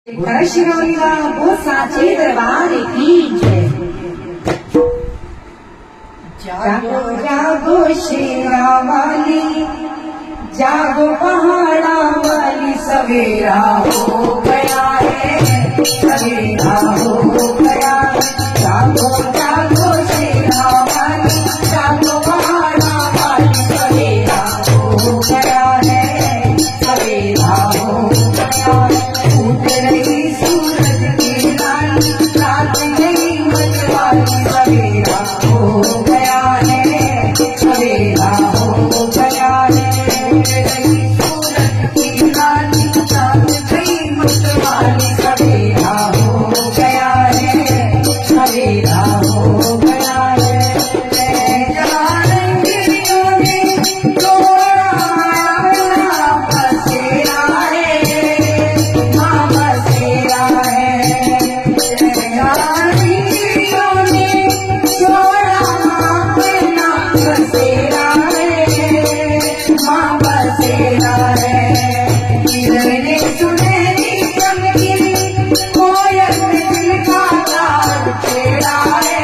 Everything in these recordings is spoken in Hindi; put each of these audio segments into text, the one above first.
शिरोलीला वो साचे दरबार की जय। जागो जागो शेरा वाली, जागो पहाड़ा वाली, सवेरा हो गया है, सवेरा हो गया है। जागो जागो शेरा वाली, जागो पहाड़ा वाली, सवेरा हो गया है, सवेरा हो गया है। उठ रही सूरज की लाली, रात नहीं मतवाली, सवेरा हो गया है, सवेरा हो गया है। उठ रही सूरज की लाली, रात नहीं मतवाली, सवेरा हो गया है, सवेरा हो गया है। रंगीलियों ने तोड़ा अपना बसेरा है, माँ बसेरा है। रंगीलियों ने तोड़ा अपना बसेरा है, माँ बसेरा है। किरने सुनहरी चमकी, कोयल ने दिल का तार छेड़ा है,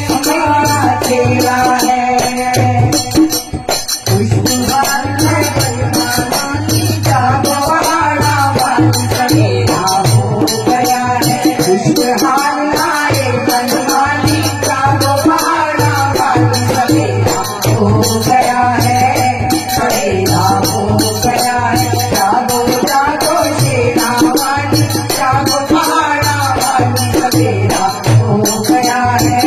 हमारा छेड़ा है। खुशबुदार है बरमानी, जागो पहाड़ा वाली, सवेरा हो गया है। खुशहाल आए बनवाली, जागो पहाड़ा वाली, सवेरा हो गया है, सवेरा हो गया है। जागो जागो शेरा वाली, जागो पहाड़ा वाली, सवेरा हो गया है,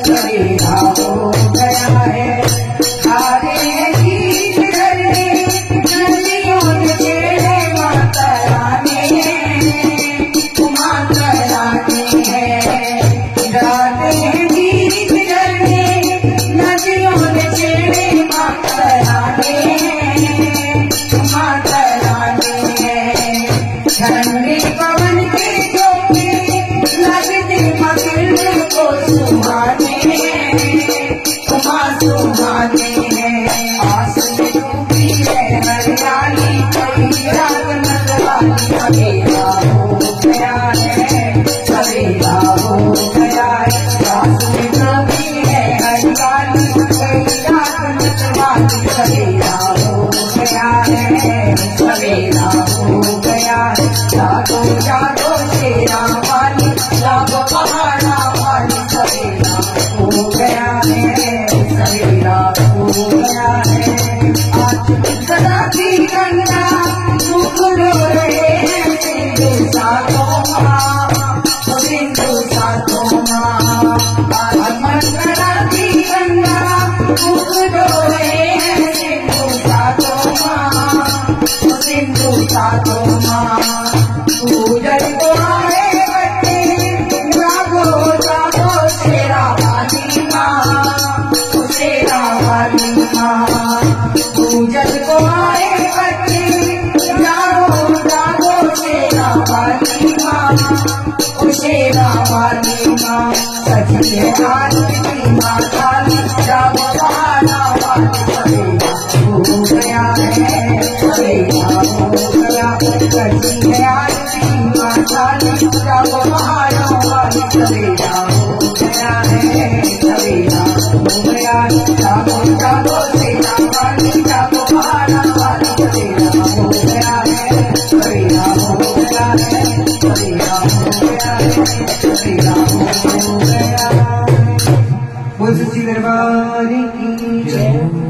सवेरा हो गया है। हारे गीत करने नदियों ने तेरे माता रानी है, माता रानी है। गाते हैं गीत करने नदियों ने तेरे माता रानी है, माता रानी है। ठंडे पवन के झोंके लगते मगर को सुहाने हैं, सुहाने हैं। आस में डूबी है हरियाली, कोई रात मतवाली, सवेरा हो गया है, सवेरा हो गया है। आस में डूबी है हरियाली, कोई रात मतवाली, सवेरा हो गया है, सवेरा हो गया है। जागो जागो शेरा वाली, जागो पहाड़ा वाली, सवेरा हो गया है, सवेरा हो गया है। आज सदा की गंगा मुख रो रहे हैं, सिंधु सातों माँ, सिंधु सातों माँ। आज सदा की गंगा मुख रो रहे हैं, सिंधु सातों माँ, सिंधु सातों माँ। पूजन को आए बच्चे, जागो जागो शेरा वाली माँ, शेरा वाली माँ। पूजन को आए बच्चे, जागो जागो शेरा वाली माँ, शेरा वाली माँ। सजी है आरती माँ काली, जागो पहाड़ा वाली, सवेरा हो गया है, सवेरा हो गया। सजी है आरती माँ काली, जागो पहाड़ा वाली, सवेरा हो गया है, सवेरा हो गया। जागो जागो शेरा वाली, जागो पहाड़ा वाली, सवेरा हो गया है, सवेरा हो गया है, सवेरा हो गया है, सवेरा हो गया। बोल सच्ची दरबार की जय।